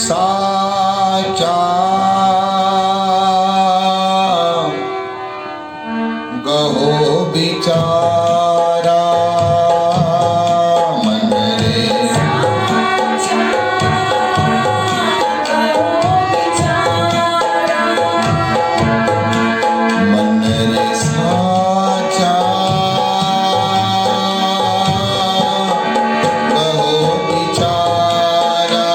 साचा गहो बिचारा मन रे मन रे साचा गहो बिचारा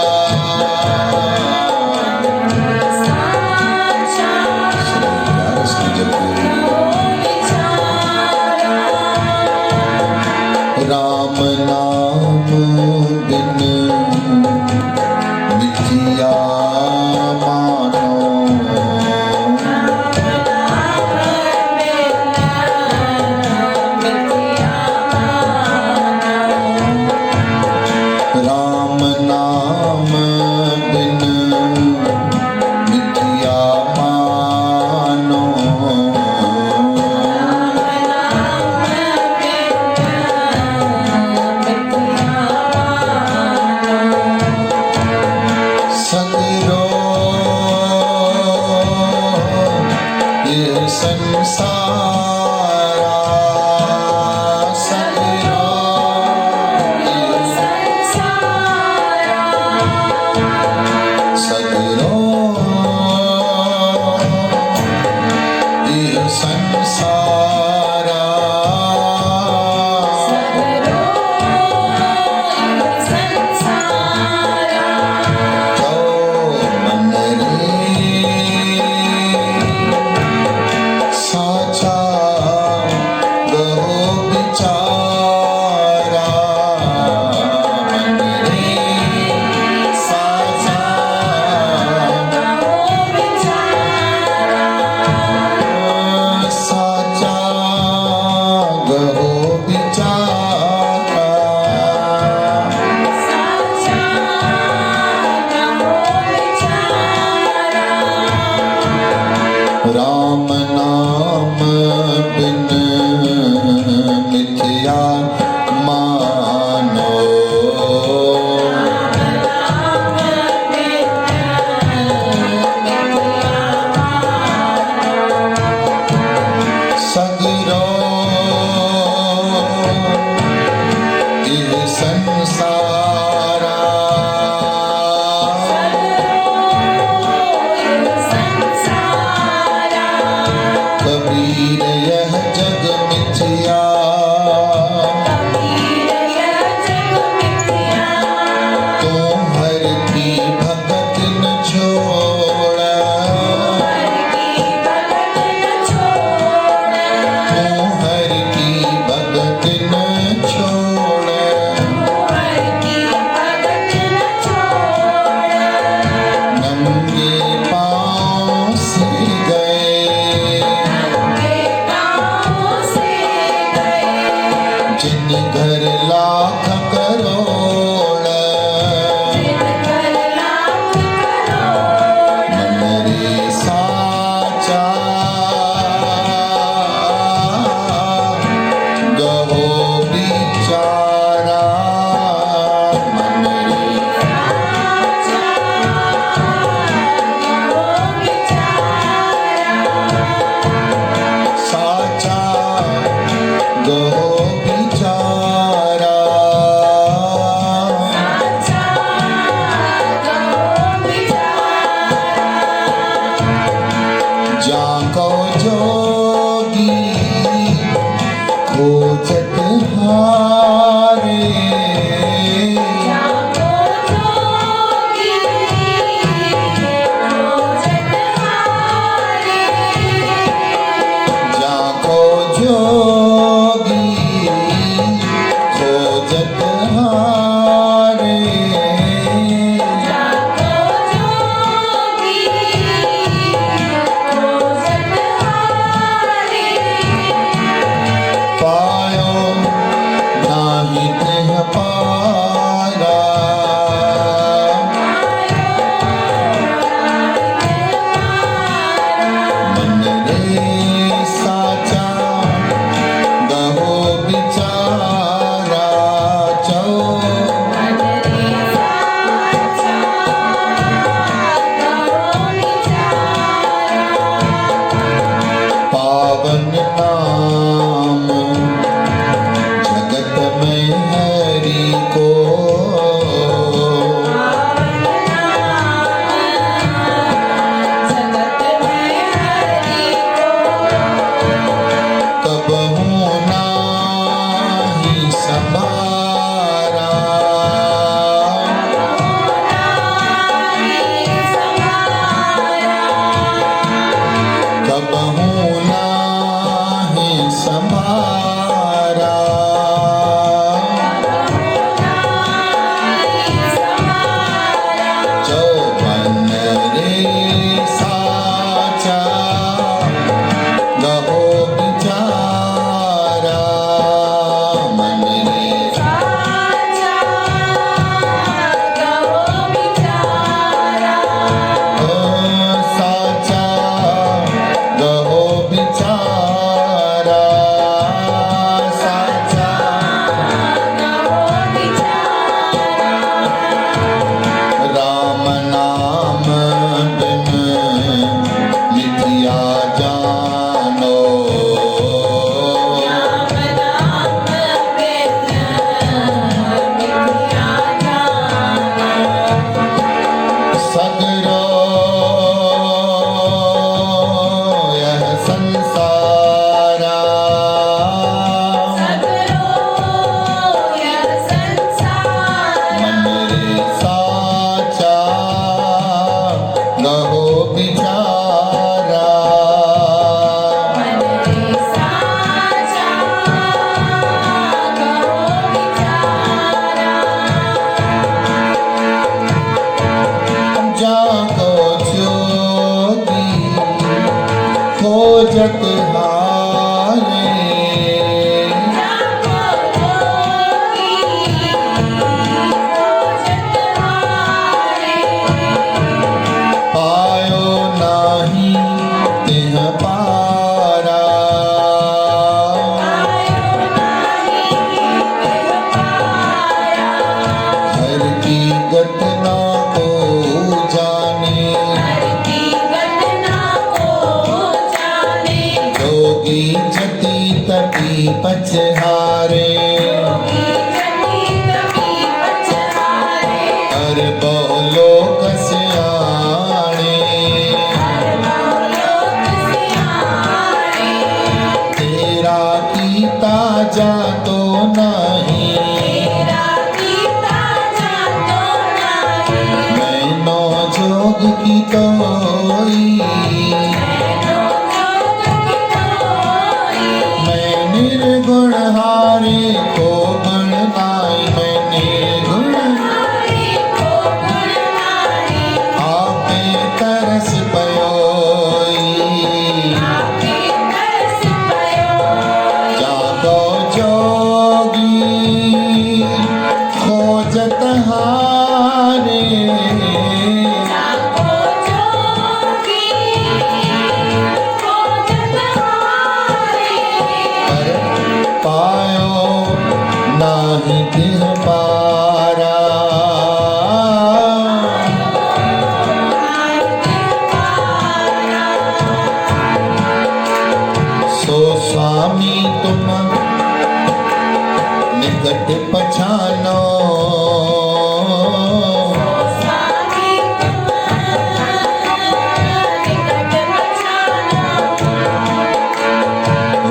खोजत हारे पायो नाही तिह पारा हर की घटना को जाने जोगी जति तति पछहारे हर बोलो कसियाणे तेरा कीता जातो नहीं मैनो जोग की तोई मैं निर्गुण हारे को गुण नाई मैं निर्गुण आपे तरस पयोई जागो जोगी खोजत हारे पायो नाही तिह पारा सो स्वामी तुम निकट पछानो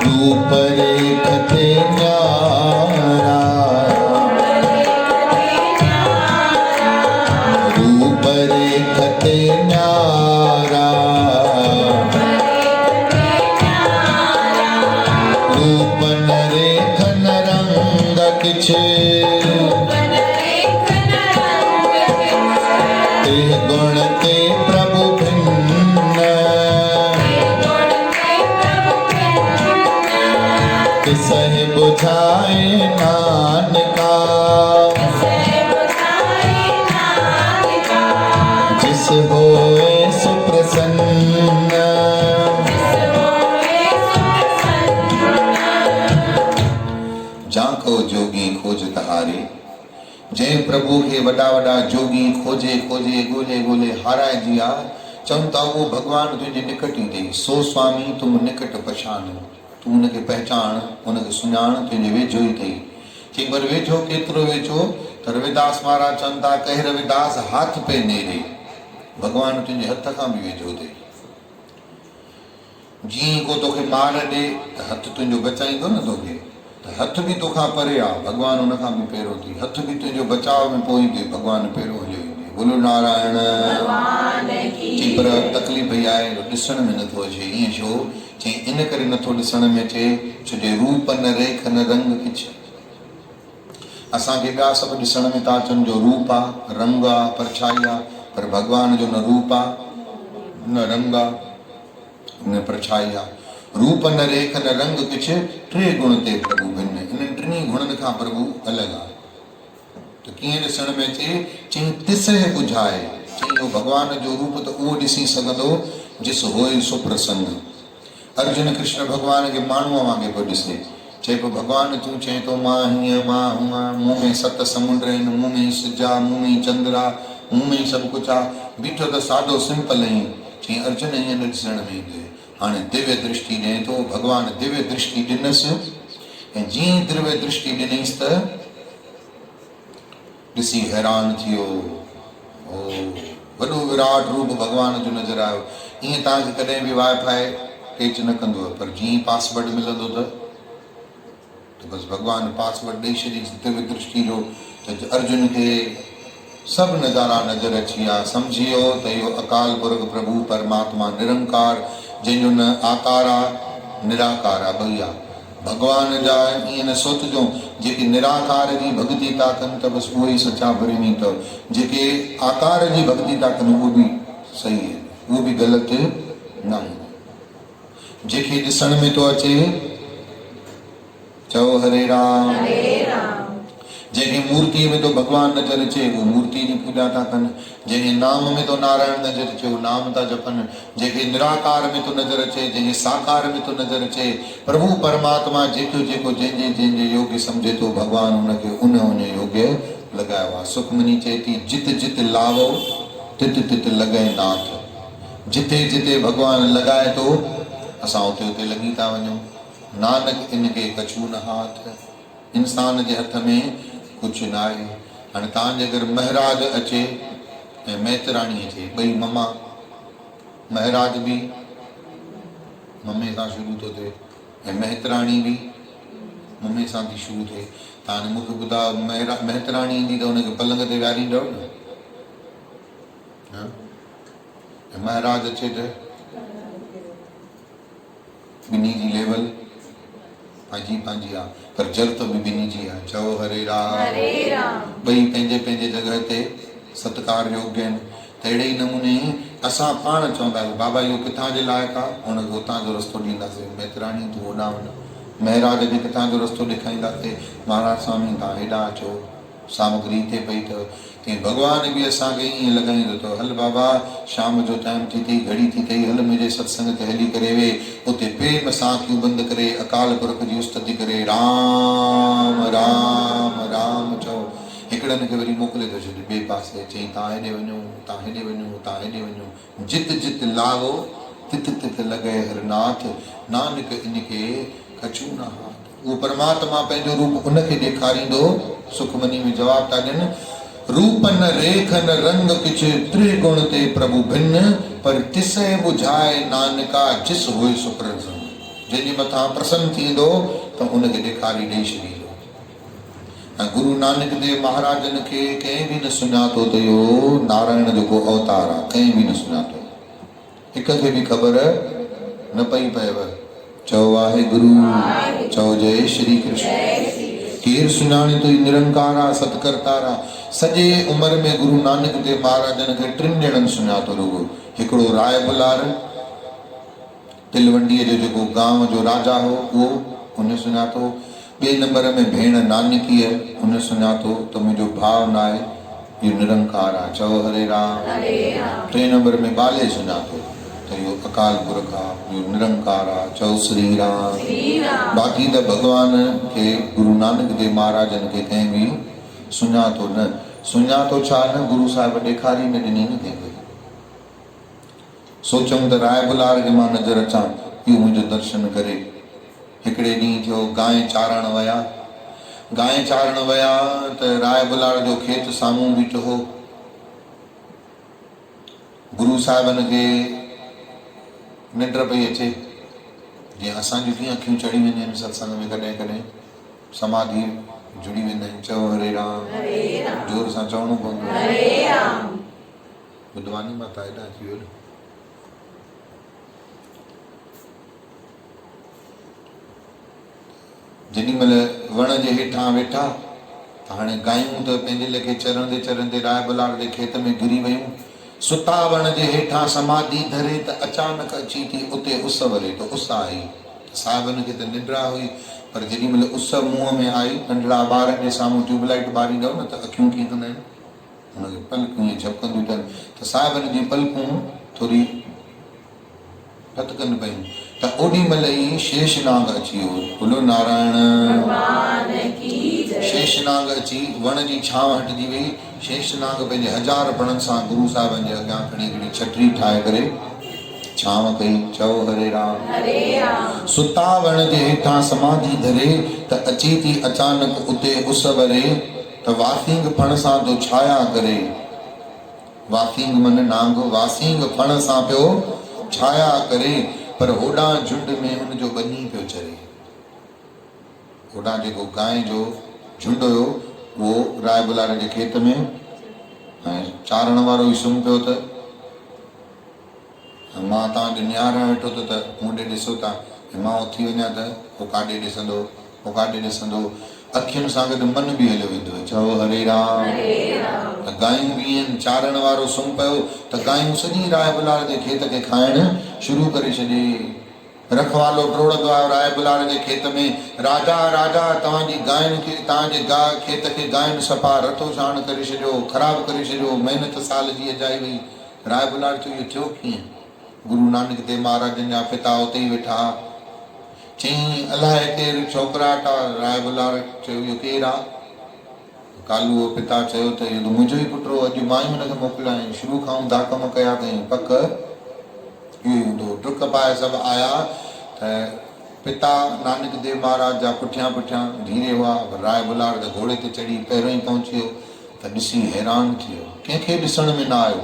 रूप रेखते न्यारा रूप रेखते न्यारा रूप न रेखन रंग किछ ते गुण ते प्रभु भिन्न तिसहि बुझाए नानका जिस होए सुप्रसन्न जाको जोगी खोजत हारे जंहिं प्रभु खे वॾा वॾा जोगी खोजे खोजे ॻोल्हे ॻोल्हे हाराइजी आ चवनि था उहो भॻवानु तुंहिंजे निकट ई अथई सो स्वामी तुम निकट पछाण तूं उनखे पहचान उनखे सुञाण तुंहिंजे वेझो ई अथई चई पर वेझो केतिरो वेझो त रविदास महाराज चवनि था कहि रविदास हाथ पे नेरे भॻवानु तुंहिंजे हथ खां बि वेझो अथई जीअं को तोखे मार ॾे त हथु तुंहिंजो बचाईंदो न तोखे त हथु बि तोखां परे आहे भॻवानु उन खां बि पहिरियों अथई हथु बि तुंहिंजो बचाव में पहुंदे भॻवानु पहिरियों हलियो ईंदे बोलो नारायण चई पर तकलीफ़ इहा आहे ॾिसण में नथो अचे ईअं छो चई इन करे नथो ॾिसण में अचे छो जो रूप न रेख न रंग किछ असांखे ॿिया सभु ॾिसण में था अचनि जो रूप आहे रंग आहे परछाई आहे पर भॻवान जो न रूप आहे न रंग आहे न परछाई आहे रूप न रेख न रंग किछ टे गुण ते प्रभु भिन्न इन टिनी गुणनि खां प्रभु अलॻि आहे त कीअं ॾिसण में अचे चई तिसहि बुझाए चई उहो भॻवान जो रूप त उहो ॾिसी सघंदो जिस होए सो प्रसन्न अर्जुन कृष्ण भॻवान खे माण्हूअ वांगुरु पियो ॾिसे चए पियो भॻवानु तूं चए थो मां हीअं मां हूअं मूं में 7 समुंड आहिनि मूं में सिज आहे मूं में चंद्र आहे मूं में सभु कुझु आहे बीठो त सादो सिंपल आहीं चई अर्जुन ईअं न ॾिसण में ईंदो हाणे दिव्य दृष्टि ॾिए थो भॻवानु दिव्य दृष्टि ॾिनसि ऐं जीअं दिव्य दृष्टि ॾिनईसि त ॾिसी हैरान थियो ओ वॾो विराट रूप भॻवान जो नज़र आयो ईअं तव्हांखे कॾहिं बि वाईफाई टेच न कंदो पर जीअं पासवर्ड मिलंदो त बसि भॻवानु पासवर्ड ॾेई छॾीसि दिव्य दृष्टि जो त अर्जुन खे सभु नज़ारा नज़र अची विया सम्झी वियो त इहो अकाल पुरख प्रभु परमात्मा निरंकार जंहिंजो न आकार आहे निराकार आहे ॿई आहे भॻवान जा ईअं न सोचिजो जेके निराकार जी भक्ति था कनि त बसि उहे ई सचा प्रेमी अथव जेके आकार जी भक्ति था कनि उहो बि सही आहे उहो बि ग़लति न आहे जेके ॾिसण में तो अचे चओ हरे राम। जेके मूर्ति में तो भगवान नजर अचे वो मूर्ति की पूजा था कनि। जेके नाम में तो नारायण नजर अचे वो नाम था जपनि। जेके निराकार में तो नजर अचे, जेके साकार में तो नजर अचे, प्रभु परमात्मा जेको जेको जंहिंजे जंहिंजे योग्य समझे तो भगवान उनके उन योग्य लगायो आहे। सुखमनी चए थी जित जित लावो तित तित लॻे नाथ। जिते जिते भगवान लगाए तो असां उते उते लॻी था वञूं। नानक इनके कछू न हाथ। इंसान जे हथ में कुछ ना आहे। हाणे तव्हांजे अगरि महराज अचे ऐं मैतराणी अचे, ॿई ममा, महराज भी मम्मी सां शुरू थो थिए ऐं महतराणी भी मम्मी सां थी शुरू थिए। त हाणे मूंखे ॿुधायो महतराणी ईंदी त हुनखे पलंग ते विहारींदव न? ऐं महराज अचे त ॿिन्ही जी लेवल पंहिंजी पंहिंजी आहे, पर ज़रूरत बि ॿिन्ही जी आहे। चओ हरे राम। ॿई पंहिंजे पंहिंजे जॻह ते सत्कार योग्य आहिनि। त अहिड़े ई नमूने असां पाण चवंदा आहियूं बाबा इहो किथां जे लाइक़ु आहे, हुनखे हुतां जो रस्तो ॾींदासीं। मैतराणी तूं होॾां वञ। महराज खे किथां जो रस्तो ॾेखारींदासीं। महाराज स्वामी तव्हां हेॾां अचो, सामग्री हिते पई अथव। तीअं भॻवान बि असांखे ईअं लॻाईंदो अथव, हल बाबा शाम जो टाइम थी अथई, घड़ी थी अथई, हल मुंहिंजे सत्संग ते हली करे वे। उते प्रेम सां अखियूं बंदि करे अकाल पुरख जी उस्तति करे राम राम राम चओ। हिकिड़नि खे वरी मोकिले थो छॾे ॿिए पासे, चई तव्हां हेॾे वञो, तव्हां हेॾे वञो, तव्हां हेॾे वञो। जित जित लावो तित तित लॻे हरनाथ। नानक इनके कछू न हाथ। उहो परमात्मा पंहिंजो रूप उनखे ॾेखारींदो। सुखमनी में जवाब था ॾियनि, रूप न रेख न रंग किछ त्रिगुण ते प्रभु भिन्न, पर तिसे बुझाए नानका जिस होए सुप्रसन्न। जंहिंजे मथां प्रसन्न थींदो त उनखे ॾेखारी ॾेई छॾींदो। ऐं गुरु नानक देव महाराजन खे कंहिं बि न सुञातो त इहो नारायण जेको अवतार आहे, कंहिं बि न सुञातो। हिक खे बि ख़बर न पई पएव। चओ वाहेगुरु, चओ जय श्री कृष्ण। केरु सुञाणे तो निरंकार आहे, सतकर्तार आहे। सॼे उमिरि में गुरु नानक देव महाराजन खे टिनि ॼणनि सुञातो रुगो। हिकिड़ो राय बुलार तिलवंडीअ जो जेको गांव जो राजा हो उहो, उन सुञातो। ॿिए नंबर में भेण नानकीअ, उन सुञातो त मुंहिंजो भाउ न आहे, इहो निरंकार आहे। चओ हरे राम। टे नंबर में बाले सुञातो त इहो अकाल पुरख आहे, इहो निरंकार आहे। चओ श्री राम। बाक़ी त भॻवान खे गुरु नानक देव महाराजन खे कंहिं बि सुञातो न। सुञातो छा न, गुरु साहिब ॾेखारी न ॾिनी न कंहिंखे। सोचूं त राय बुलार खे मां नज़र अचां, इहो मुंहिंजो दर्शन करे। हिकिड़े ॾींहुं थियो गांइ चारण विया। गांइ चारण विया त राय बुलार जो खेत साम्हूं बीठो हो। गुरु साहिबनि खे निंड पई अचे, जीअं असांजूं कीअं अखियूं चढ़ी वेंदियूं आहिनि सत्संग में, कॾहिं कॾहिं समाधि जुड़ी वेंदा आहिनि। चओ हरे राम। जोर सां चवणो पवंदो। बुधवानी माता हेॾा थी वियो। जेॾी महिल वण जे हेठां वेठा त हाणे गायूं त पंहिंजे लेखे चरंदे चरंदे राय बुलार जे खेत में घिरी वयूं। सुता वण जे हेठां समाधि धरे त अचानक अची थी उते उस वरे तो। उस आई साहिबनि खे त निंड्रा हुई, पर जेॾी महिल उस मुंहं में आई, नंढड़ा ॿारनि जे साम्हूं ट्यूबलाइट ॿारींदव न त अखियूं कीअं कंदा आहिनि, हुनखे पलकूं ईअं झपकंदियूं अथनि। त साहिबनि जी पलकूं थोरी फतकनि पयूं। त ओॾी महिल ई शेषनाग अची वियो। बोलो नारायण। शेषनाग अची वण जी छांव हटिजी वई। शेषनाग पंहिंजे 1000 पणनि सां गुरु साहिबनि जे अॻियां खणी हिकिड़ी छटरी ठाहे करे छांव कई। चओ हरे राम। सुता वण जे हेठां समाधि धरे त अची थी अचानक उते उस वरे त वासींग फण सां तो छाया करे। वासींग मन नांग, वासींग फण सां पियो छाया करे, पर होॾां झुंड में हुनजो बनी पियो चरे। होॾां जेको गांइ जो झुंड हुयो उहो राय बुलार जे खेत में, ऐं चारण वारो ई सुम्ही पियो त मां तव्हांजो निहारण वेठो त मूं ॾे ॾिसो था, मां उथी वञा त पोइ काॾे ॾिसंदो, पोइ काॾे ॾिसंदो। अखियुनि सां गॾु मन बि हलियो वेंदो। चओ हरे राम। त गायूं बि आहिनि, चारण वारो सुम्ही पियो त गायूं सॼी राय बुलार जे खेत खे खाइण शुरू करे छॾे। रखवालो टोड़ंदो आहे राय बुलार जे खेत में, राजा राजा तव्हांजी गांयुनि खे, तव्हांजे खेत खे गांयुनि सफ़ा रतो साण करे छॾियो, ख़राबु करे छॾियो, महिनत साल जी अजाई वई। राय बुलार चयो इहो थियो कीअं? गुरु नानक देव महाराजनि जा पिता उते ई वेठा, चई अलाए केरु छोकिराटा। राय बुलार चयो इहो केरु आहे? कालूअ पिता चयो त इहो त मुंहिंजो ई पुटु हो, अॼु मां ई हुनखे मोकिलियां, शुरू खां दा कम कया अथई, पक इहो ई हूंदो। डुक पाए सभु आया त पिता नानक देव महाराज जा पुठियां पुठियां धीरे हुआ। राय बुलार त घोड़े ते चढ़ी पहिरियों ई पहुची वियो त ॾिसी हैरान थी वियो, कंहिंखे ॾिसण में न आयो,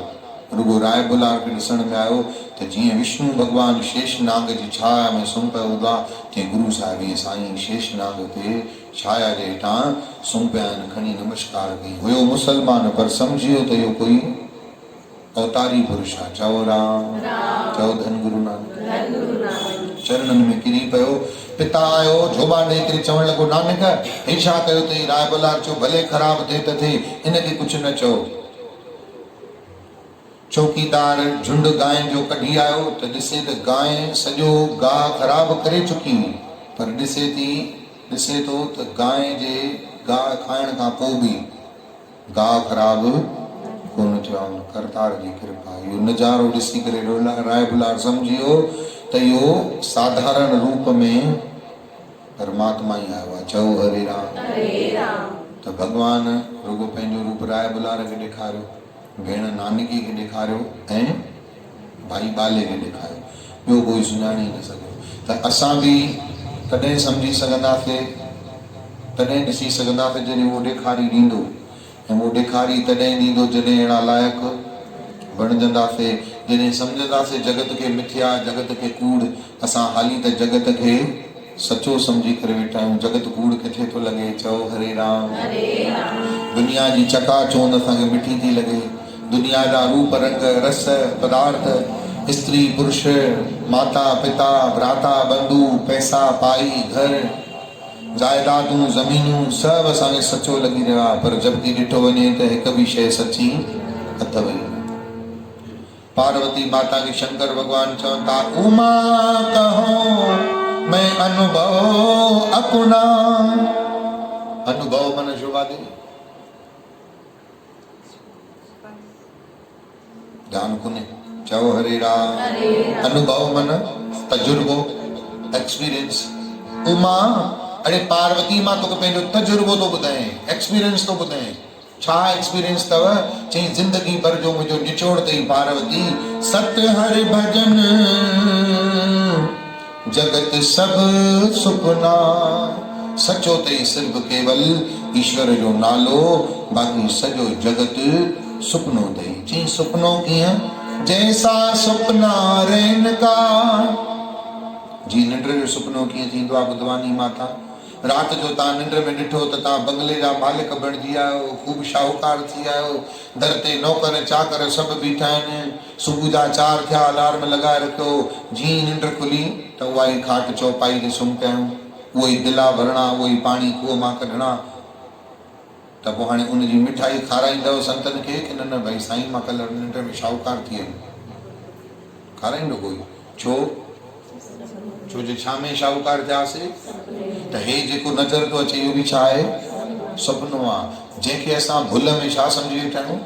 रुगो राय बुलार खे ॾिसण में आयो त जीअं विष्णु भॻवानु शेष नाग जी छाया में सुम्ही पियो हूंदा, तीअं गुरु साहिब ईअं साईं शेष नाग ते छाया जे हेठां सुम्ही पिया आहिनि। खणी नमस्कार कई। हुयो मुसलमान पर सम्झी वियो त इहो कोई अवतारी पुरुष आहे। चओ राम, चओ धन गुरु नानक। चरणनि में किरी पियो। पिता आयो झोबा ॾेई करे चवणु लॻो, नानक हे छा कयो अथई? राय बुलार चयो भले ख़राबु थिए त थिए, इनखे कुझु न चओ। चौकीदार झुंड गांइ जो कढी आयो त ॾिसे त गांइ सॼो गाह ख़राबु करे चुकी हुई, पर ॾिसे थो त गांइ जे गाह खाइण खां पोइ बि गाह ख़राबु कोन थियो आहे। करतार जी कृपा। इहो नज़ारो ॾिसी करे राय बुलार सम्झी वियो त इहो साधारण रूप में परमात्मा ई आयो आहे। चओ हरे राम। त भॻवान रुगो पंहिंजो रूप राय बुलार खे ॾेखारियो, भेण नानकी खे ॾेखारियो ऐं भाई बाले खे ॾेखारियो, ॿियो कोई सुञाणे न सघियो। त असां बि तॾहिं सम्झी सघंदासीं, तॾहिं ॾिसी सघंदासीं जॾहिं उहो ॾेखारी ॾींदो, ऐं उहो ॾेखारी तॾहिं ॾींदो जॾहिं अहिड़ा लाइक़ बणजंदासीं, जॾहिं सम्झंदासीं जगत खे मिथ्या, जगत खे कूड़। असां हाली त जगत खे सचो सम्झी करे वेठा आहियूं। जगत कूड़ किथे थो लॻे? चओ हरे राम। दुनिया जी चकाचौंध असांखे मिठी थी लॻे। दुनिया जा रूप रंग रस पदार्थ, स्त्री पुरुष, माता पिता, भ्राता बंधु, पैसा पाई, घर जायदादूं ज़मीनूं, सभु असांखे सचो लॻी रहियो आहे। पर जबकि ॾिठो वञे त हिकु बि शइ सची अथव ई। पार्वती माता खे शंकर भॻवान चवनि था, उमा कहो मैं अनुभव अपना। अनुभव मन शोभा देवी, ध्यान कोने। चओ हरे राम। अनुभव मन तजुर्बो, एक्सपीरियंस। उमा अरे पार्वती मां तोखे पंहिंजो तजुर्बो थो ॿुधाए, एक्सपीरियंस थो ॿुधाए। छा एक्सपीरियंस अथव? चई ज़िंदगी भर जो मुंहिंजो निचोड़ अथई पार्वती। सत्य हरि भजन जगत सब सुपना। सचो अथई सिर्फ़ केवल ईश्वर जो नालो, बाक़ी सॼो जगत सुपनो अथई। चई सुपनो कीअं? जैसा सुपना रैन का। जी निंड जो सुपनो कीअं थींदो आहे? बुधवानी माता राति जो तव्हां निंड में ॾिठो त तव्हां बंगले जा मालिक बणिजी आहियो, ख़ूब शाहूकार थी आहियो, दर ते नौकर चाकर सभु बीठा आहिनि, सुबुह जा 4 थिया, अलार्म लॻाए रखियो, जीअं निंड खुली त उहा ई खाट चौपाई ते सुम्ही पिया आहियूं, उहो ई दिला भरणा, उहो ई पाणी खूह मां कढणा। त पोइ हाणे उनजी मिठाई खाराईंदव संतनि खे कि न? भई साईं मां कल्ह निंड में शाहूकार थी वियुमि। खाराईंदो कोई? छो? छो जे छा में शाहूकार थियासीं? त हे जेको नज़र थो अचे इहो बि छा आहे? सुपनो आहे, जंहिंखे असां भुल में छा सम्झी वेठा आहियूं?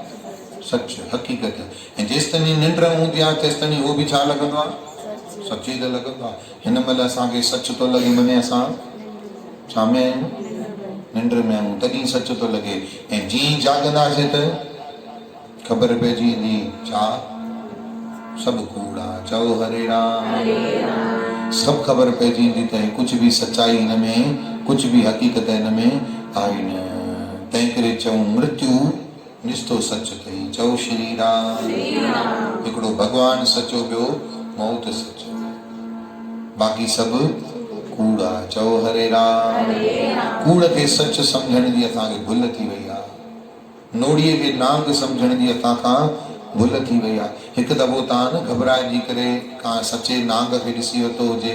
सच, हक़ीक़त। ऐं जेसिताईं निंड हूंदी आहे तेसिताईं उहो बि छा लॻंदो आहे? सच ई त लॻंदो आहे। हिन महिल असांखे सच थो लॻे, मने असां छा में आहियूं? निंड में आहियूं, तॾहिं सच थो लॻे। ऐं जीअं जाॻंदासीं त ख़बर पइजी वेंदी छा? सभु कूड़ आहे। चओ हरे राम। सभु ख़बर पइजी वेंदी त कुझु बि सचाई हिन में, कुझु बि हक़ीक़त हिन में आहे न। तंहिं करे चऊं मृत्यु निस्तो सच अथई। चओ श्री राम। हिकिड़ो भॻवानु सचो, ॿियो मौत सचो, बाक़ी सभु कूड़ आहे। चओ हरे राम। कूड़ खे सच सम्झण जी असांखे भुल थी वई आहे। नोड़ीअ खे नांग सम्झण जी असां खां भुल थी वई आहे। हिकु दफ़ो तव्हां न घबराइजी करे का सचे नांग खे ॾिसी वरितो हुजे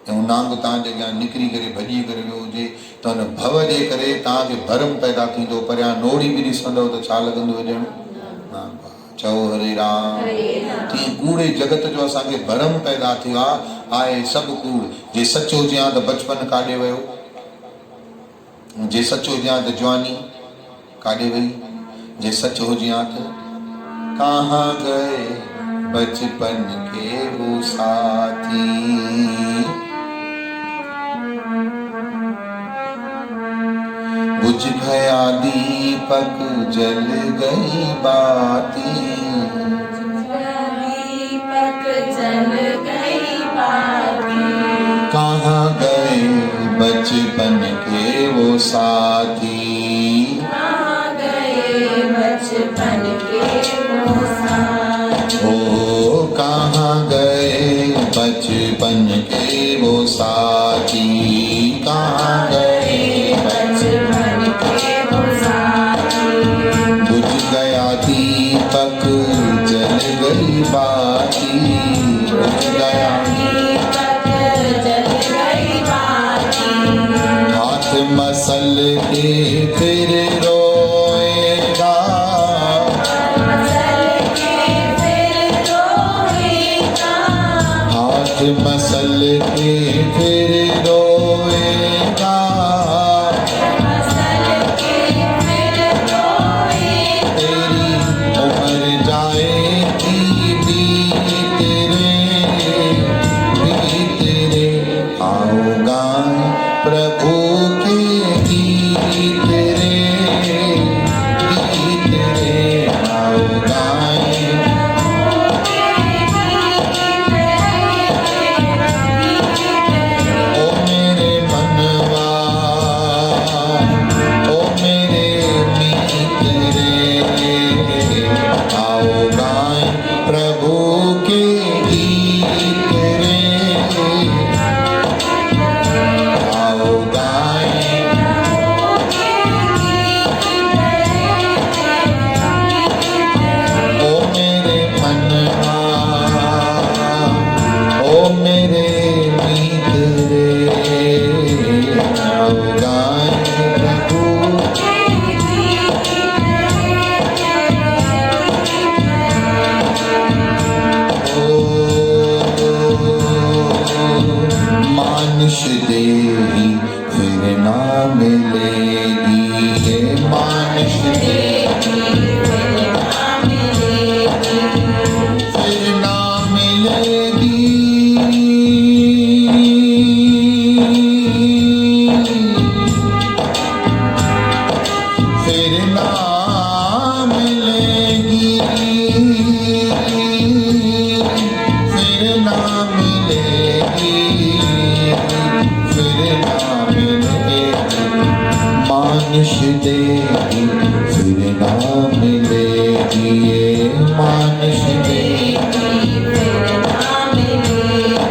ऐं हू नांग तव्हांजे अॻियां निकिरी करे भॼी करे वियो हुजे त हुन भव जे करे तव्हांखे भरम पैदा थींदो। परियां नोड़ी बि ॾिसंदव त छा लॻंदो ॼण? चओ हरे राम। तीअं कूड़े जगत जो असांखे भरम पैदा थियो आहे सभु कूड़। जे सचो हुजे हा त बचपन काॾे वियो, जे सचो हुजे हा त जवानी काॾे वई, जे सच हुजे हा त कहाँ गए बचपन के वो साथी। बुझ गया दीपक जल गई बाती, दीपक जल गई बाती। कहाँ गए बचपन के वो साथी, कहाँ गए बचपन के वो साथी। ओ कहाँ गए बचपन के वो साथी, कहाँ गए बचपन के वो साथी। बुझ गया दीपक जल गई बाती, बुझ गया दीपक जल गई बाती। हाथ मसल के फिर रोएगा, मसल के फिर रोएगा। हाथ मसल के फिर रोएगा, मसल के फिर रोएगा। तेरी उम्र जाएगी बीत रे आओ गाएं प्रभु के गीत रे आओ गाएं। ओ मेरे मनवा, ओ मेरे मीत रे आओ गाएं प्रभु के गीत रे आओ गाएं। ओ मेरे मनवा, ओ मेरे मीत रे आओ गाएं प्रभु। मानुष देही फिर ना मिलेगी, ये मानुष देही फिर ना मिलेगी। फिर ना मिलेगी, फिर ना मिलेगी, फिर ना मिलेगी। मानुष देही फिर ना मिलेगी, ये मानुष देही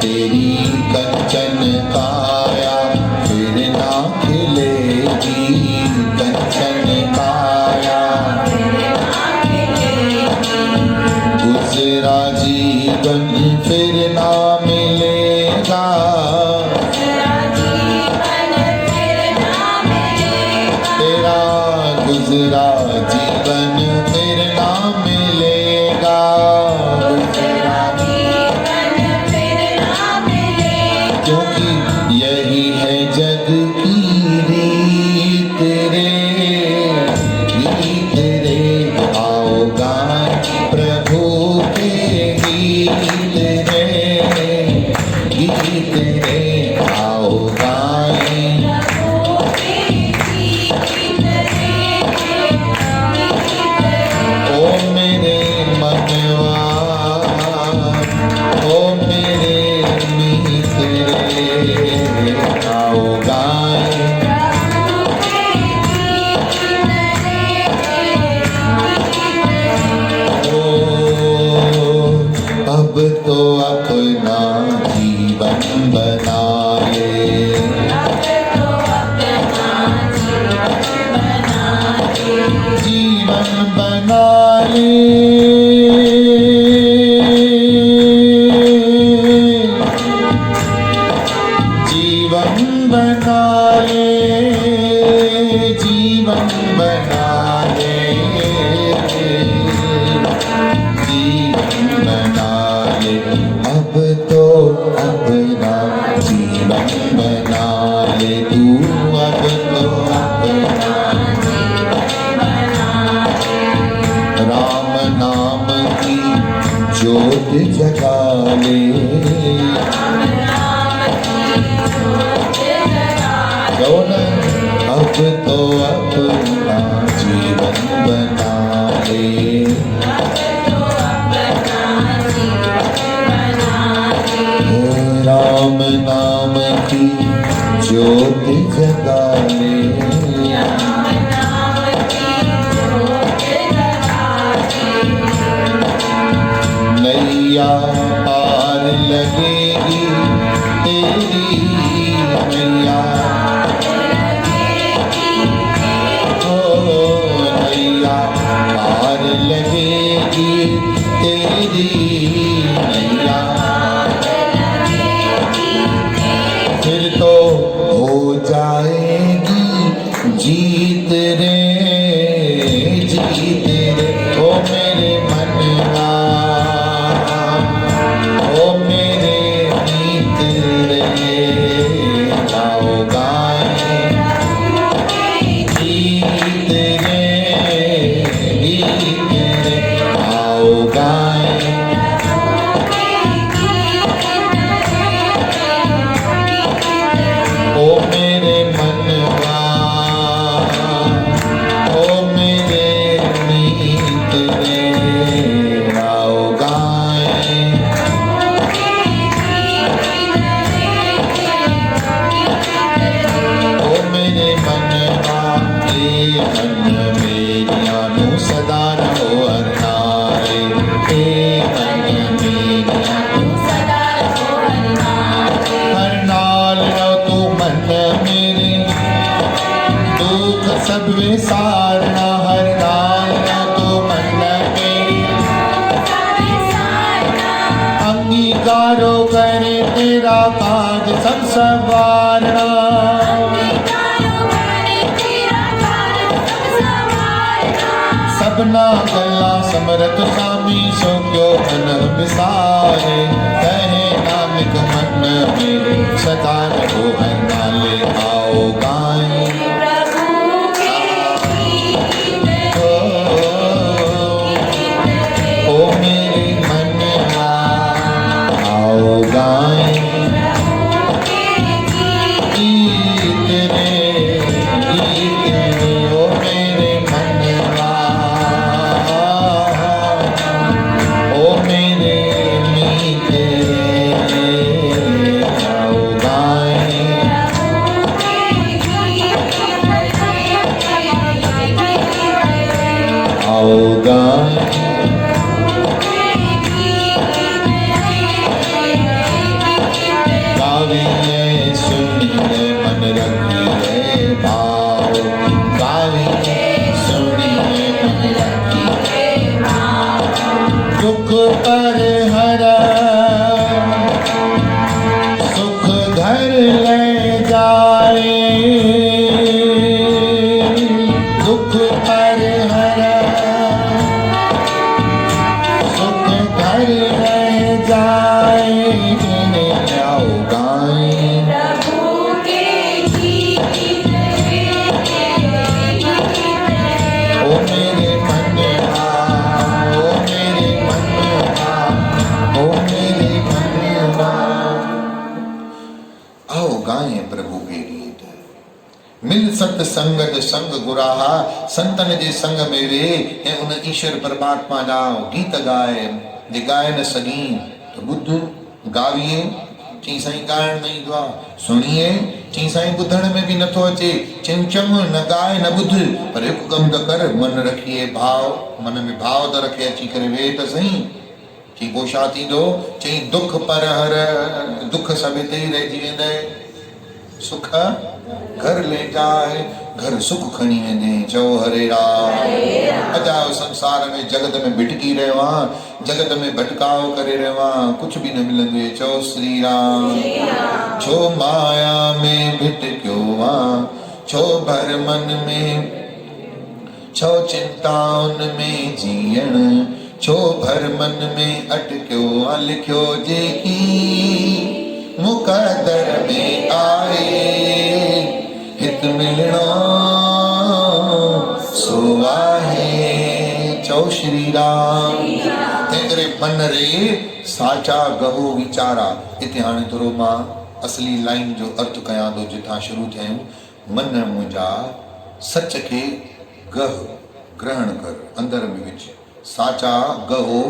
तेरी कंचन काया फिर ना खिलेगी, कंचन काया गुजरा जीवन फिर ना मिलेगा, तेरा गुजरा जीवन फिर ना मिलेगा। क्योंकि यही है जग की रीत रे आओ गाएं प्रभु के गीत रे आओ गाएं। ओ मेरे मनवा, ओ मेरे मीत रे आओ गाएं। ओ अब तो अपना जीवन बना ले, जीवन बना ले। जीवन बना ले, जीवन बना ले। ज्योत जगा ले। अब तो अपना जीवन बना ले। राम नाम की ज्योत जगा ले। नैया पार लगेगी तेरी नैया। नैया पार लगेगी तेरी नैया। फिर तो हो जाएगी जीत रे जीत रे। ओ मेरे मनवा ओ मेरे मीत रे। गाओ गाए गीत रे गीत रे। आओ गाए ओ मेरे मनवा ओ मेरे मीत रे। आओ गाए ओ मेरे मनवा। ए मन मेरिया नु सदा रहो हरनाए। ए मन मेरिया हरनाल रहो तू मन मेरे। दुख सब विसारना हरनाल रहो तू मन मेरे। अंगीकारो करे तेरा काज सब संवारना। सबना गला समरत स्वामी सो क्यों मन विसारे। कहे नानक मन मेरे सदा रहो हरनाले। आओ गाए ओ मेरे मनवा। आओ गाए गीत रे गीत रे। ओ मेरे मनवा ओ मेरे मीत रे। आओ गाए आओ गाए गाविए सुनिए मन रखिए भाव। गाविए सुनिए मन रखिए दुख पर हर सुख घर ले जाए। दुख पर हर सुख घर ले जाए। आओ गाए ओ मेरे मनवा ओ मेरे मनवा ओ मेरे मनवा। आओ गाए प्रभु के गीत। मिल सत संगत संग गुराहा। संतन जे संग में वे ऐं उन ईश्वर परमात्मा जा गीत गाए। जे गाए न सघी त ॿुध गाविए। चई साईं ॻाइण न ईंदो आहे। सुणिए चई साईं ॿुधण में बि नथो अचे। चई चङो न ॻाए न ॿुध पर हिकु कमु त कर मन रखिए भाव। मन में भाव त रखे अची करे वेह त सही। चई पोइ छा थींदो। चई दुख पर हर दुख सभु हिते ई रहिजी वेंदे। सुख घर ले जाए घर सुख खणी वेंदे। चओ हरे राम। अजायो संसार में जगत में भिटकी रहियो आहियां। जगत में भटकाव करे रहियो आहियां। कुछ भी न मिलंदो। चओ श्री राम। छो माया में भिटकियो आहियां। छो भर मन में छो चिंताउनि में जीअण। छो भर मन में अटकियो आ। लिखियो जेकी मुक़दर में आए। हित मिलणो सो आहे। चओ चओ श्री राम। तंहिं करे मन रे साचा गहो वीचारा। हिते हाणे थोरो मां असली लाइन जो अर्थ कयां थो जिथां शुरू थिया आहियूं। मन मुंहिंजा सच खे गह ग्रहण कर, अंदर में विझ। साचा गहो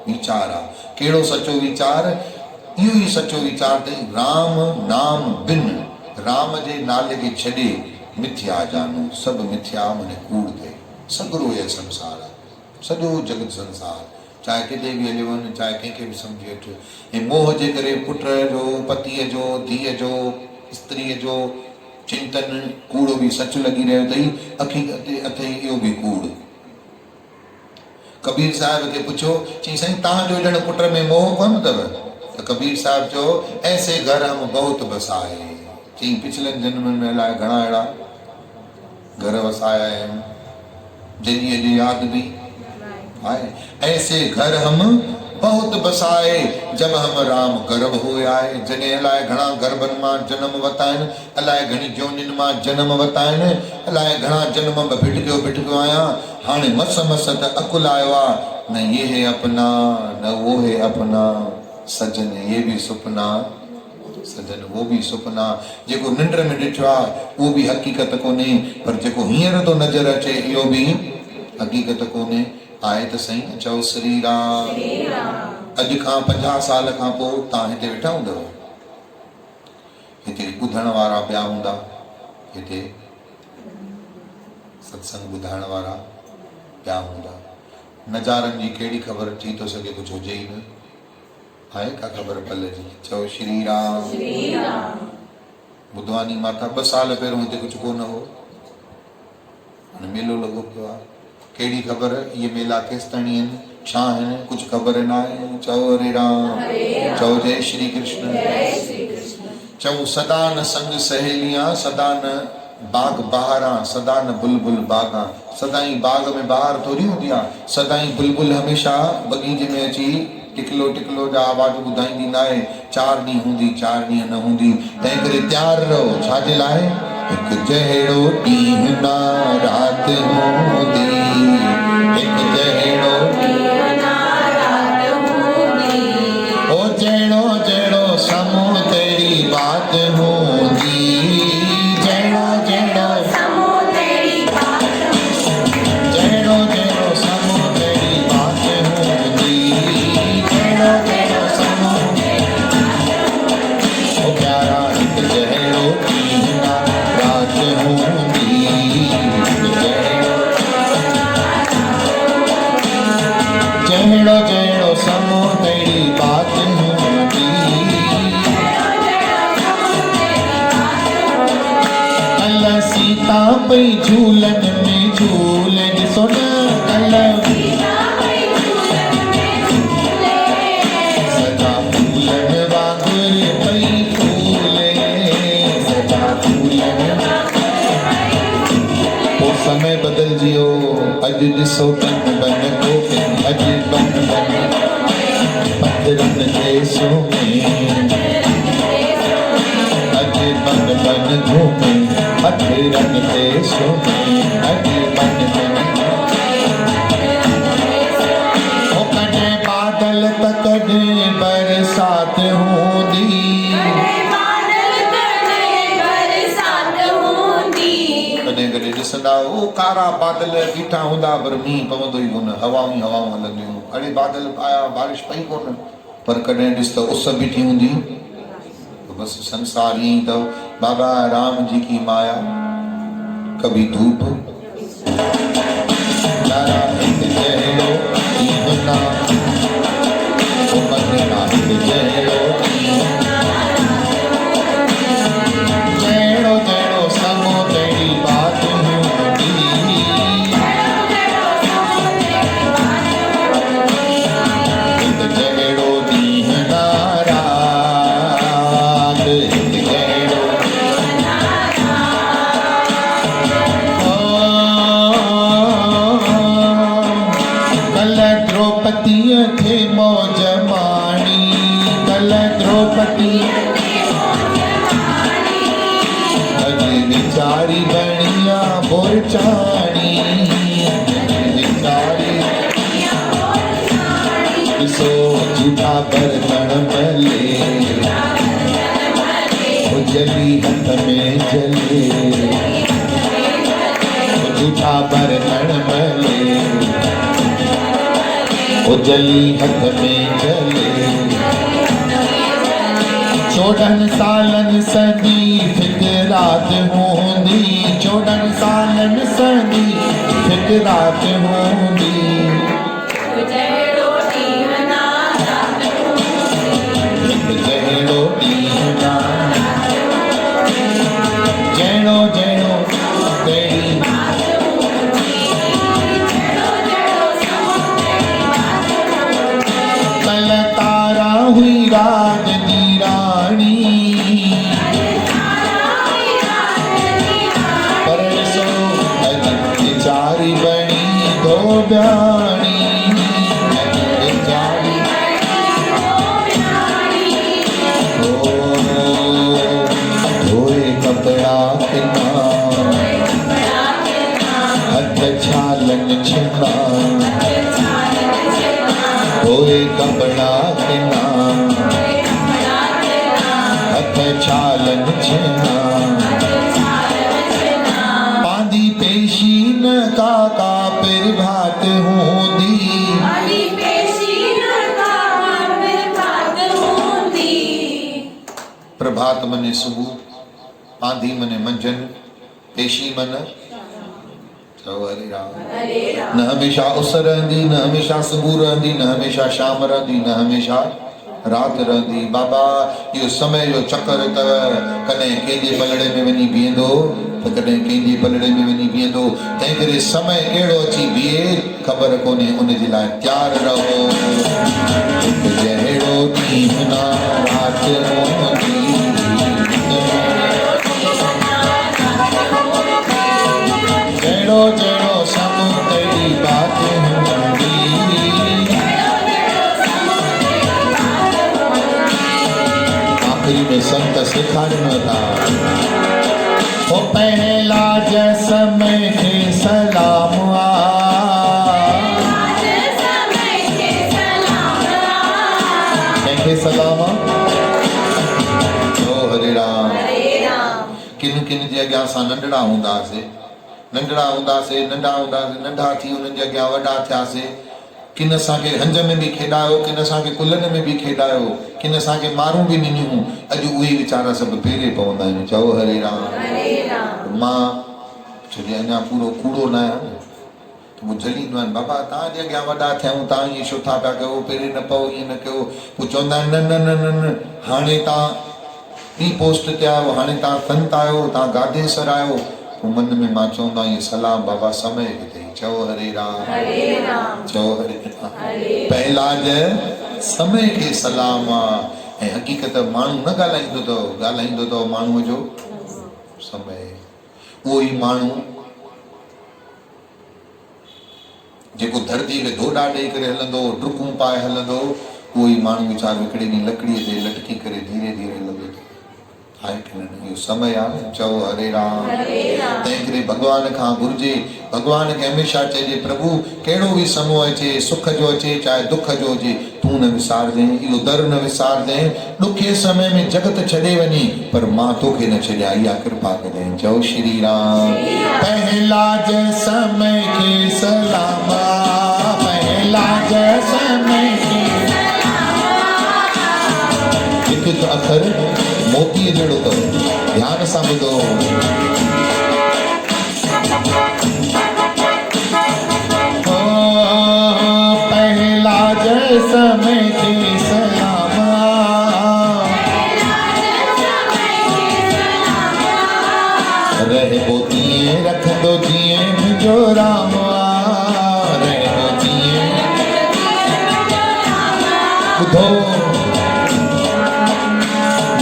वीचारा। कहिड़ो सचो वीचार? इहो ई सचो वीचार अथई राम नाम बिन, राम जे नाले खे छॾे मिथ्या जानो। सभु मिथ्या माने कूड़ थिए। सगरो इहो संसार आहे, सॼो जगत संसार, चाहे किथे बि हली वञ, चाहे कंहिंखे बि सम्झी वठ। ऐं मोह जे करे पुट जो, पतीअ जो, धीअ जो, स्त्रीअ जो चिंतन कूड़ो बि सच लॻी रहियो अथई। अखी अथई इहो बि कूड़। कबीर साहिब खे पुछो, चई साईं तव्हांजो ॼण पुट में मोह कोन अथव? त कबीर साहिब चयो ऐसे घर हम बहुत बसाए। चई पिछलनि जन्मनि में अलाए घणा अहिड़ा घर वसाया आहिनि जंहिंजी अॼु यादि बि आहे। ऐसे घर हम बहुत बसाए जब हम राम गर्भ हुए आए। जॾहिं अलाए घणा गर्भनि मां जनम वरिता आहिनि, अलाए घणी जोनियुनि मां जनम वरिता आहिनि, अलाए घणा जन्म भिटकियो आहियां। हाणे मस मस त अकुल आयो आहे। न ये है अपना न वो है अपना, सजन ये भी सुपना, सजन वो भी सुपना। जेको निंड में ॾिठो आहे उहो बि हक़ीक़त कोन्हे, पर जेको हींअर थो नज़र अचे इहो बि हक़ीक़त कोन्हे। आहे त सही, चओ श्री राम। अॼु खां 50 साल खां पोइ तव्हां हिते वेठा हूंदव, हिते ॿुधण वारा पिया हूंदा, हिते सत्संग ॿुधाइण वारा पिया हूंदा। नज़ारनि जी कहिड़ी ख़बर थी थो सघे, कुझु हुजे ई न। आहे का ख़बर पल जी? चओ श्री राम। बुधवानी माता 2 साल पहिरियों हिते कुझु कोन हो, हाणे मेलो लॻो पियो आहे। कहिड़ी ख़बर इहे मेला केसि ताईं आहिनि, छा आहिनि, कुझु ख़बर न आहे। चओ हरे राम। चओ जय श्री कृष्ण। चऊं सदा न संग सहेलियां, सदा न बाग बहारां, सदा न बुलबुल बागां। सदाई बाग में बहार थोरी हूंदी आहे, सदाई बुलबुल हमेशा बगीचे में अची टिकलो टिकलो जा आवाज़ ॿुधाईंदी न आहे। 4 ॾींहं हूंदी, 4 ॾींहं न हूंदी। तंहिं करे तयारु रहो। छाजे लाइ? हिकु जहिड़ो ॾींहुं न राति हूंदी, हिकु जहिड़ो ओ जहिड़ो जहिड़ो साम्हूं तेरी बात हूंदी, जहिड़ो जहिड़ो साम्हूं तेरी बात, जहिड़ो जहिड़ो साम्हूं तेरी बात हूंदी, जहिड़ो जहिड़ो साम्हूं ओ प्यारा हिकु जहिड़ो ॾींहुं न राति हूंदी, जहिड़ो जहिड़ो साम्हूं तेरी बात हूंदी। कल सीता पई झूलन में झूले, ॾिसो न कल सदा फूलन वांगुर पई फूले, सदा फूलन। पोइ समय बदिलजी वियो। अॼु ॾिसो बन बन गोपिन, अॼु बन बन पत्थरनि जे सुम्हे, अॼु बन बन घुमे पत्थरनि ते सुम्हे, अॼु बन बन। ओ कॾहिं बादल त कॾहिं बरसात हूंदी, कॾहिं कॾहिं ॾिसंदा ओ कारा बादल बीठा हूंदा, पर मींहुं पवंदो ई कोन, हवाऊं ई हवाऊं हलंदियूं। अड़े बादल आया, बारिश पई कोन, पर कॾहिं ॾिस त उस बीठी हूंदी। तो बस संसार ईअं ई अथव। बाबा राम जी की माया, कभी धूप तारा हिकु जहिड़ो ॾींहुं न, ओ मदीना हिकु जहिड़ो जहिड़ो जहिड़ो साम्हूं तेरी बात हूंदी, हिकु जहिड़ो ॾींहुं न राति, हिकु जहिड़ो। कल द्रौपदीअ खे मौज माणी, कल द्रौपदी अॼु वीचारी बणिया बोरचाणी, वीचारी सो झूठा बर्तन मले वो जली हथ में जले वो झूठा बर्तन मले वो जली हथ में जले 14 सालन सदी फिकरात होंदी 14 सालन सदी फिकरात होंदी जहिड़ो ॾींहुं जहिड़ो जहिड़ो तेरी कल तारा हुई रात दी रानी परसो अॼु चारी बणी धोबियाणी कपड़ा किना हथ छालन छिना धोए कपड़ा किना हथ छालन छिना पांदी पेशी न काका पिर भात होंदी प्रभात मने सुबह आंधी मने मंजन पेशी मन हरे राम न हमेशा उस रहंदी न हमेशा सुबह रहंदी न हमेशा शाम रहंदी न हमेशा रात रहंदी बाबा यो समय जो चक्कर त कॾहिं कंहिंजे पलड़े में वञी बीहंदो त कॾहिं कंहिंजे पलड़े में वञी बीहंदो तंहिं करे समय अहिड़ो अची बीहे ख़बर कोन्हे उन जे लाइ तयारु रहो जहिड़ो ॾींहुं न राति होंदी जहिड़ो जहिड़ो साम्हूं तेरी बात हूंदी आख़िरी में संत सेखारनि था ओ पहला समय खे सलाम कंहिंखे सलाम ओ हरे राम किन किन जे अॻियां असां नंढड़ा हूंदासीं नंढा थी उन्हनि जे अॻियां वॾा थियासीं किन असांखे हंज में बि खेॾायो किन असांखे कुलनि में बि खेॾायो किन असांखे मारूं बि ॾिनियूं अॼु उहे वीचारा सभु फेरे पवंदा आहिनि चओ हरे राम मां छो जे अञा पूरो कूड़ो न आहियां त मूं जलींदो आहिनि बाबा तव्हांजे अॻियां वॾा थियूं तव्हां ईअं छो था पिया कयो पहिरें न पओ ईअं न कयो पोइ चवंदा आहिनि न न न न हाणे तव्हां ॿी पोस्ट ते आहियो हाणे तव्हां संत आहियो तव्हां गादेसर आहियो मन में मां चवंदो आहियां सलाम बाबा समय किथे चओ हरे राम चओ हरे राम पहला समय खे सलाम आहे ऐं हक़ीक़त माण्हू न ॻाल्हाईंदो अथव माण्हूअ जो समय उहो ई माण्हू जेको धरतीअ खे धोॾा ॾेई करे हलंदो डुकूं पाए हलंदो उहो ई माण्हू वीचारो हिकिड़े ॾींहुं लकड़ीअ ते लटकी करे धीरे धीरे हलंदो इहो समय आहे चओ हरे राम तंहिं करे भॻवान खां घुरिजे भॻवान खे हमेशह चइजे प्रभु कहिड़ो बि समय अचे सुख जो अचे चाहे दुख जो हुजे तूं न विसारजांइ इहो दर न विसारजांइ ॾुखे समय में जगत छॾे वञे पर मां तोखे न छॾिया इहा कृपा कजांइ चओ श्री राम पहला समय खे सलाम पहला समय हिकु अखर मोतीअ जहिड़ो अथव ध्यान सां ॿुधो पहला समय खे सलाम रहबो तीअं रखंदो जीअं मुंहिंजो राम रहबो तीअं ॿुधो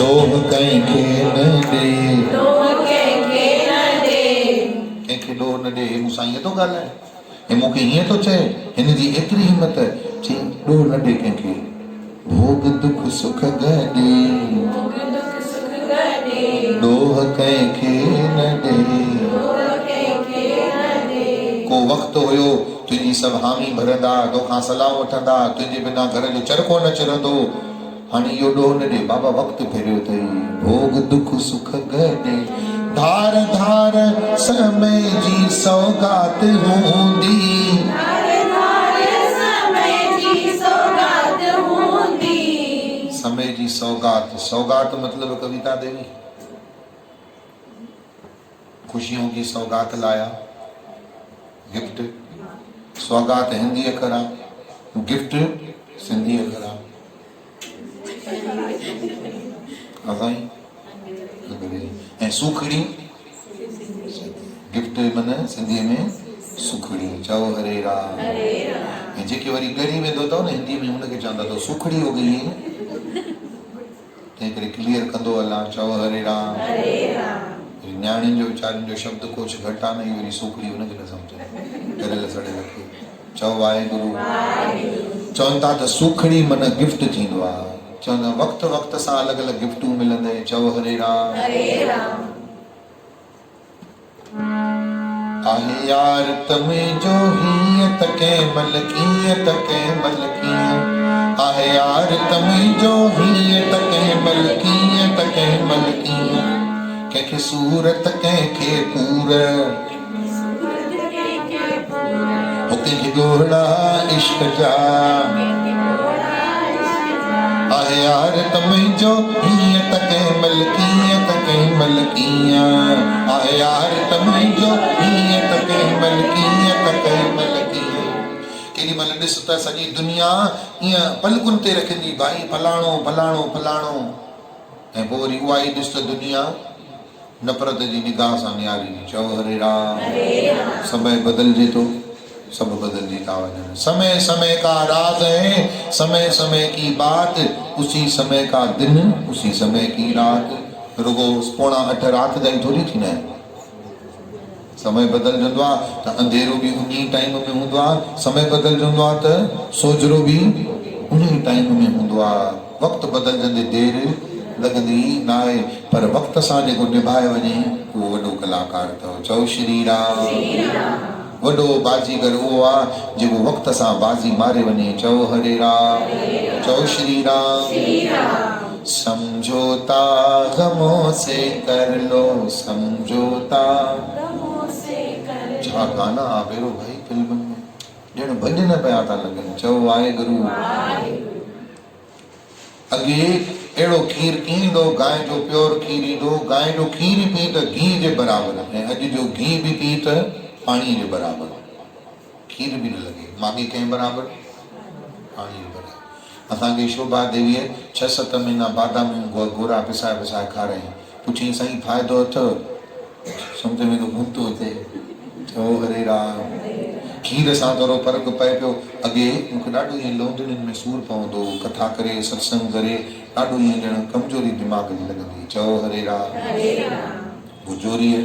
लोभ कंहिंखे न ॾे कंहिंखे लोह न ॾे मूंसां ईअं थो ॻाल्हाए ऐं मूंखे हीअं थो चए हिन जी एतिरी हिमत चई ॾोह न ॾे कंहिंखे भोग दुख सुख गॾे ॾोह कंहिंखे न ॾे को वक़्तु हुयो तुंहिंजी सभु हामी भरंदा, तोखां सलाह वठंदा, तुंहिंजे बिना घर जो चरखो न चिरंदो। हाणे इहो ॾोह न ॾे, बाबा वक़्तु फेरियो अथई। भोग दुख सुख गॾे, धार धार समय जी सौगात हूंदी। समय जी सौगात, सौगात मतलब कविता देवी, खुशियों की सौगात लाया, गिफ्ट। सौगात हिंदी अखर आ, गिफ्ट सिंधी अखर आ। ऐं सूखड़ी, गिफ्ट माना सिंधी में सुखड़ी। चओ हरे राम। ऐं जेके वरी ॻरी वेंदो अथव न हिंदी में, हुनखे चवंदा अथव सुखड़ी हो गई। तंहिं करे क्लियर कंदो हलां, चओ हरे राम। न्याणियुनि जो वीचारनि जो शब्द कोश घटि आहे न, इहो वरी सूखड़ी हुनखे न सम्झे, करियल सड़े रखे। चओ वाहेगुरु। चवनि था त सूखड़ी माना गिफ्ट थींदो आहे। चवंदा वक़्तु वक़्तु सां अलॻि अलॻि गिफ्टूं मिलंदे। चओ हरे राम। आहे यार तमुंहिंजो हीअं त कंहिं महिल कीअं त कंहिं महिल कीअं। आहे यार तमुंहिंजो हीअं त कंहिं महिल कीअं त कंहिं महिल कीअं। कंहिंखे सूरत कंहिंखे पूर, कंहिंखे ॻोढ़ा इश्क जा। आहे यार तमुंहिंजो हीअं त कंहिं महिल कीअं त कंहिं महिल कीअं। आहे यार तमुंहिंजो हीअं त कंहिं महिल कीअं त कंहिं महिल कीअं। केॾी महिल ॾिस त सॼी दुनिया ईअं पलकुनि ते रखंदी, भाई फलाणो फलाणो फलाणो, ऐं पोइ वरी उहा ई ॾिस त दुनिया नफ़रत जी निगाह सां निहारींदी। चओ हरे राम। समय बदलजे थो, सब बदलती था वञनि। समय समय का राज है, समय समय की बात, उसी समय का दिन उसी समय की रात। रुगो 7:45 रात जा ई थोरी थींदा आहिनि। समय बदलजंदो आहे त अंधेरो बि उन्ही टाइम में हूंदो आहे, समय बदलजंदो आहे त सोजरो बि उन्ही टाइम में हूंदो आहे। वक़्तु बदलजंदे देरि लॻंदी न आहे, पर वक़्त सां जेको निभाए वञे उहो वॾो कलाकार अथव। चओ श्री राम। वॾो बाजीगर उहो आहे जेको वक़्त सां बाज़ी मारे वञे। चओ हरे राम। चओ श्री राम। समझौता गमों से कर लो, समझौता। छा गाना आ भेरो भाई फिल्मनि में, ॼण भॼन पिया था लॻनि। चओ वाहेगुरु। अॻे अहिड़ो खीर कीअं ईंदो, गांइ जो प्योर खीर ईंदो, गांइ जो खीर पी त घी जे बराबरि, ऐं अॼु जो घी बि पी त पाणी जे बराबरि, खीर बि न लॻे। माॻे कंहिं बराबरि, पाणी जे बराबरि। असांखे शोभा देवीअ 6-7 महीना बादाम गोरा पिसाए पिसाए खाराई। पुछी साईं फ़ाइदो अथव? सम्झ में त घुमतो हिते। चओ हरे राम। खीर सां थोरो फ़र्क़ु पए पियो। अॻे मूंखे ॾाढो ईअं लोंदड़ियुनि में सूरु पवंदो, कथा करे सत्संग करे ॾाढो ईअं ॼण कमज़ोरी दिमाग़ में लॻंदी। चओ हरे राम। गुजोरीअ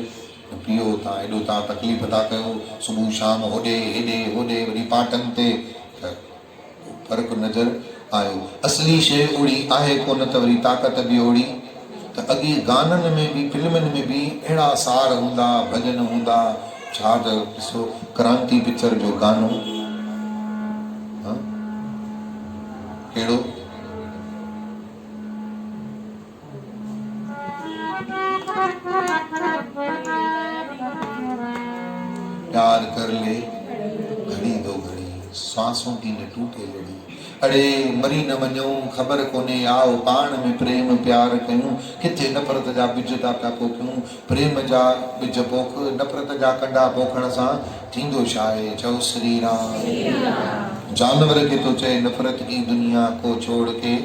पियो तव्हां, एॾो तव्हां तकलीफ़ था कयो, सुबुह शाम होॾे हेॾे होॾे, वरी पाटनि ते, त फ़र्क़ु नज़र आयो। असली शइ ओड़ी आहे कोन त वरी ताक़त बि ओड़ी। त अॻे गाननि में बि फिल्मनि में बि अहिड़ा सार हूंदा, भॼन हूंदा। छा त ॾिसो क्रांति पिक्चर जो गानो, कहिड़ो? प्यार कर ले घड़ी दो घड़ी, सांसों की न टूटे लड़ी। अड़े मरी न वञूं, ख़बर कोन्हे आओ पाण में प्रेम प्यार कयूं। किथे नफ़रत जा बिज था पिया पोखियूं, प्रेम जा बिज पोख नफ़रत जा कंडा पोखण सां थींदो छा आहे। चओ श्री राम। जानवर खे तो चए नफ़रत की दुनिया को छोड़ के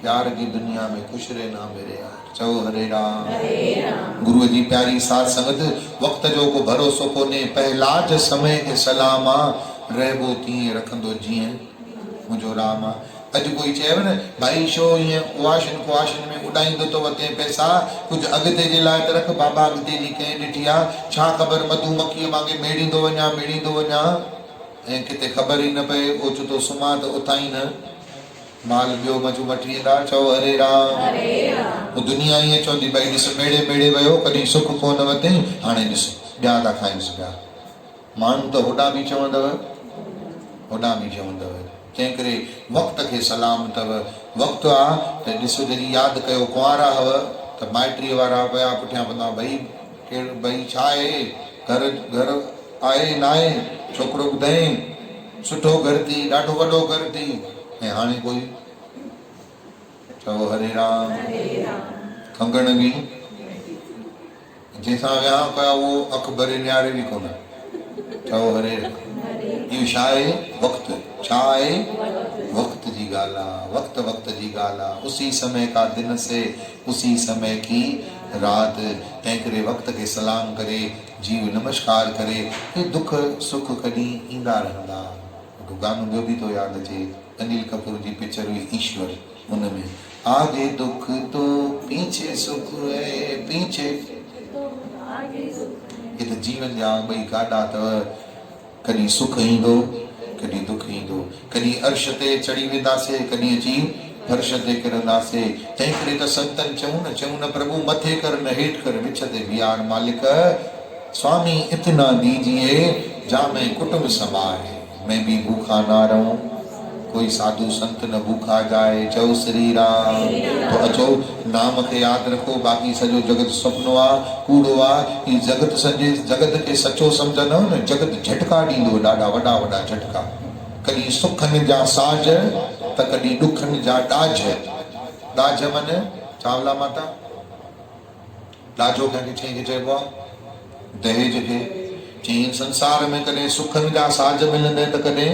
प्यार की दुनिया में खुश रहना मेरे यार। चओ हरे राम। गुरु जी प्यारी साथ संगत, वक़्त जो को भरोसो कोन्हे, पहलाज समय के सलामा, रहबो तीअं रखंदो जीअं मुंहिंजो राम आहे। अॼु कोई चएव न भाई छो ईअं उआशन कुआशन में उॾाईंदो तो वते पैसा, कुझु अॻिते जे लाइ त रख। बाबा अॻिते जी कंहिं ॾिठी आहे छा ख़बर, मधुमक्खीअ मांगे मेड़ींदो वञा, ऐं किथे ख़बर ई न पए, ओचितो सुम्हां त उतां ई न माल ॿियो मजू वठी ईंदा। चओ हरे राम। दुनिया ईअं चवंदी भई ॾिस मेड़े मेड़े वियो, कॾहिं सुख कोन वरितई, हाणे ॾिस ॿिया था खाइनिसि पिया। माण्हू त होॾां बि चवंदव होॾां बि चवंदव। तंहिं करे वक़्त खे सलाम अथव। वक़्तु आहे त ॾिसो जॾहिं यादि कयो कुंवारा हुअ त माइटीअ वारा पिया पुठियां पवंदा भई कहिड़ो भई छा आहे घर आहे न आहे छोकिरो ॿुधाई सुठो घर थी ॾाढो वॾो घर थी। ऐं हाणे कोई चओ हरे राम खंगण बि जंहिंसां विहांउ कया उहो अखि भरे निहारे बि कोन। चओ हरे राम। इहो छा आहे वक़्तु छा आहे वक्त की गाला वक्त वक्त की गाला उसी समय का दिन से उसी समय की रात। तंहिं करे वक्त के सलाम करे जीव नमस्कार करे हे दुख सुख कॾहिं ईंदा रहंदा। गानो ॿियो बि थो यादि अचे अनिल कपूर जी पिक्चर हुई ईश्वर उनमें आगे दुख तो पीछे सुख है पीछे। ये तो जीवन जा ॿई गाॾा अथव। कॾहिं सुख ईंदो कॾहिं दुख ईंदो। कॾहिं अर्श ते चढ़ी वेंदासीं कॾहिं अची फर्श ते किरंदासीं। तंहिं करे त संतन चऊं न प्रभु मथे कर न हेठि कर विच ते बिहार मालिक स्वामी इतना दीजिए जामे कुटुंब समाए मैं भी भूखा ना रहूं कोई साधु संत न भूखा जाए। चओ श्री राम। तो अचो नाम खे यादि रखो बाक़ी सॼो जगत सुपिनो आहे कूड़ो आहे। ही जगत खे सचो सम्झंदव न जगत झटका ॾींदो ॾाढा वॾा वॾा झटका। कॾहिं सुखनि जा साज त कॾहिं ॾुखनि जा ॾाज। ॾाज माने चावला माता ॾाजो कंहिंखे चइबो आहे दहेज खे। चई संसार में कॾहिं सुखनि जा साज मिलंदे त कॾहिं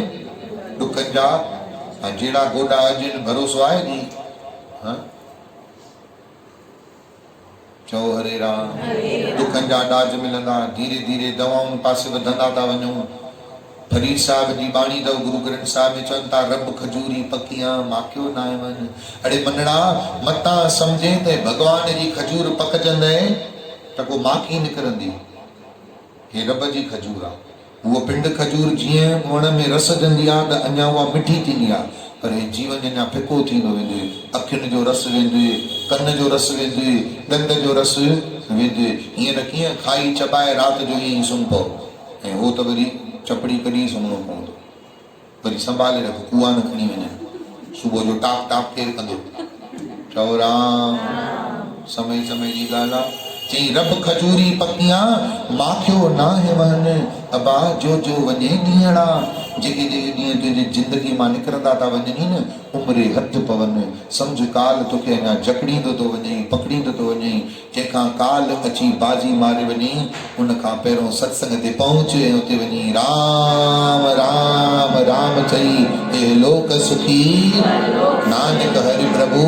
ॾुखनि जा। ऐं जहिड़ा गोॾा अॼु भरोसो आहे नी चओ हरे राम। ॾुखनि जा ॾाज मिलंदा धीरे धीरे दवाउनि पासे वधंदा था वञूं। फरीद साहिब जी बाणी अथव गुरु ग्रंथ साहिब में चवनि था रब खजूरी पकियां माखियो न आहे वञ। अड़े मनड़ा मतां सम्झे त भॻवान जी खजूर पकजंदे त को माखी निकिरंदी। हे रब जी खजूर आहे। उहो पिंड खजूर जीअं वण में रस ॾींदी आहे त अञा उहा मिठी थींदी आहे पर हे जीवन अञा फिको थींदो वेंदो। अखियुनि जो रस वेंदो कन जो रस वेंदो ॾंद जो रस वेंदो। ईअं न कीअं खाई चबाए राति जो ईअं ई सुम्ही पओ ऐं उहो त वरी चपड़ी कढी सुम्हणो पवंदो। वरी संभाले रख कुआ न खणी वञनि सुबुह जो टाप टाप केरु कंदो। चओ राम। समय समय जी ॻाल्हि आहे। चई रब खजूरी पकियां माखियो नाहे वहन अबा जो वञे ॾींहड़ा। जेके जेके ॾींहं तुंहिंजी ज़िंदगी मां निकिरंदा था वञनि न उमिरि हथु पवनि सम्झ काल तोखे अञा जकड़ींदो थो वञे पकड़ींदो थो वञे। जंहिंखां काल अची बाजी मारे वञे उन खां पहिरियों सत्संग ते पहुच ऐं उते वञी राम राम राम चई हे लोक सुखी नानक हरि प्रभु।